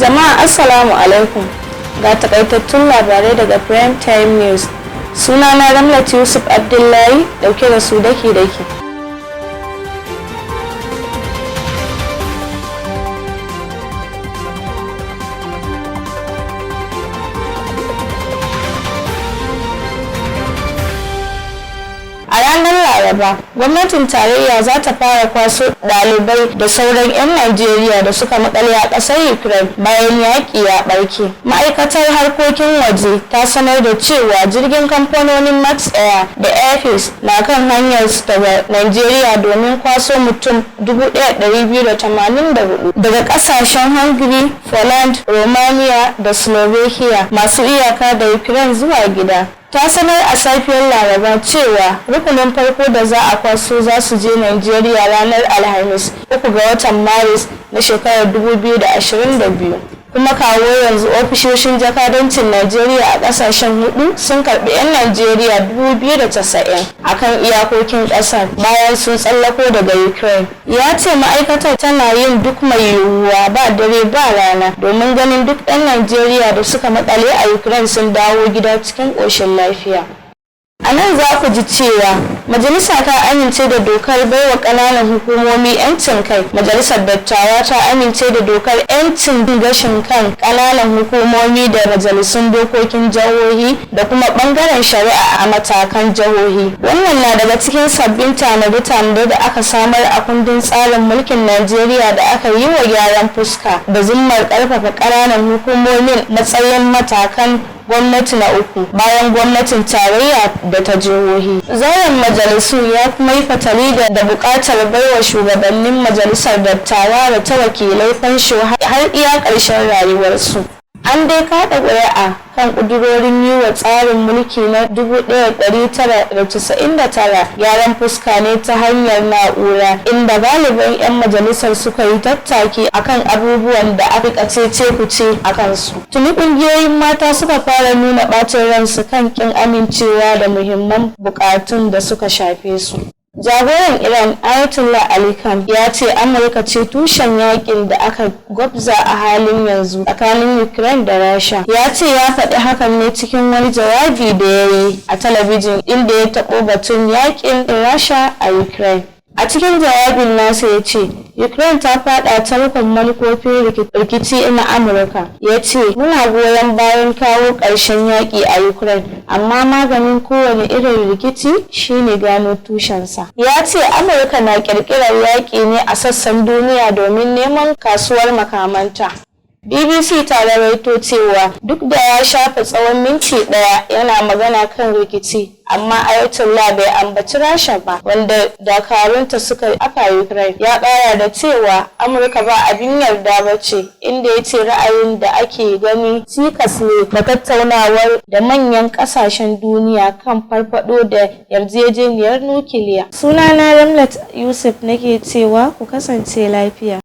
Jama'a Assalamu alaikum, ga takaitattun labarai daga Prime Time News. Sunana Ramlat Yusuf Abdullahi dauke da su daki-daki. A ranar Laraba, gwamnatin tarayya za ta fara kwaso ɗalibai da sauran 'yan Najeriya da suka makale a ƙasar Ukraine bayan yaƙi ya ɓarke. Ma'aikatar harkokin waje ta sanar da cewa jirgin kamfanonin Max Air da Airpeace na kan hanyar daga Najeriya domin kwaso mutum 1,284 daga ƙasashen Hungary, Poland, Romania da Slovakia masu iyaka da Ukraine zuwa gida. Ta sanar a safiyar Laraba cewa rukunin farko da za a kwaso za su je Najeriya ranar Alhamis 3 ga watan Maris na shekarar 2022. Kuma kawo yanzu ofishoshin jakadancin Najeriya a ƙasashen hudu sun karɓi 'yan Najeriya 290 a kan iyakokin ƙasar bayan sun tsallako daga Ukraine. Ya ce ma'aikatar tana yin duk mai yiwuwa ba dare ba rana domin ganin duk 'yan Najeriya da suka maƙale a Ukraine sun dawo gida cikin ƙoshin lafiya. A nan za ku ji cewa Majalisa ta amince da dokar baiwa ƙananan hukumomi 'yancin kai. Majalisar Dattawa ta amince da dokar 'yancin gashin kan ƙananan hukumomi da majalisun dokokin jihohi da kuma ɓangaren shari'a a matakan jihohi. Wannan na daga cikin sabbin tanade-tanade da aka samar a kundin tsarin mulkin Najeriya da aka yi wa gyaran fuska da zimmar ƙarfafa ƙananan hukumomin matsayin matakan gwamnati na uku bayan gwamnatin tarayya da ta jihohi. Zauren majalisu ya kuma yi fatali da buƙatar baiwa shugabannin majalisar dattawa da ta wakilai fansho har iya ƙarshen rayuwarsu. An dai kaɗa ƙuri'a kan ƙudurorin yi wa tsarin mulki na 1999 gyaran fuska ne ta hanyar na'ura, inda galibin 'yan majalisar suka yi tattaki akan abubuwan da aka cece-kuce a kansu. Tuni ƙungiyoyin mata suka fara nuna ɓacin ransu kan ƙin amincewa da muhimman buƙatun da suka shafe su. Jagoran Iran Ayatollah Ali Khan ya ce Amurka ce tushen yakin da aka gwabza a halin yanzu tsakanin Ukraine da Rasha. Ya ce ya faɗi hakan ne cikin wani jawabi da ya yi a talabijin inda ya taɓo batun yakin Rasha a Ukraine. A cikin jawabin nasa ya ce Ukraine ta faɗa tarkon manufofin rikici na Amurka. Ya ce muna goyon bayan kawo ƙarshen yaƙi a Ukraine, amma maganin kowane irin rikici shine gano tushensa. Ya ce Amurka na ƙirƙirar yaƙi ne a sassan duniya domin neman kasuwar makamanta. BBC ta rawaito cewa duk da ya shafe tsawon minti ɗaya yana magana kan rikici, amma Ayatollah bai ambaci Rasha ba, wanda dakarunta suka aka Ukraine. Ya ƙara da cewa Amurka ba abin yarda ba ce, inda ya ce ra'ayin da ake gani cikas ne da tattaunawar da manyan ƙasashen duniya kan farfaɗo da yarjejeniyar nukiliya. Sunana Ramlat Yusuf nake cewa ku kasance lafiya.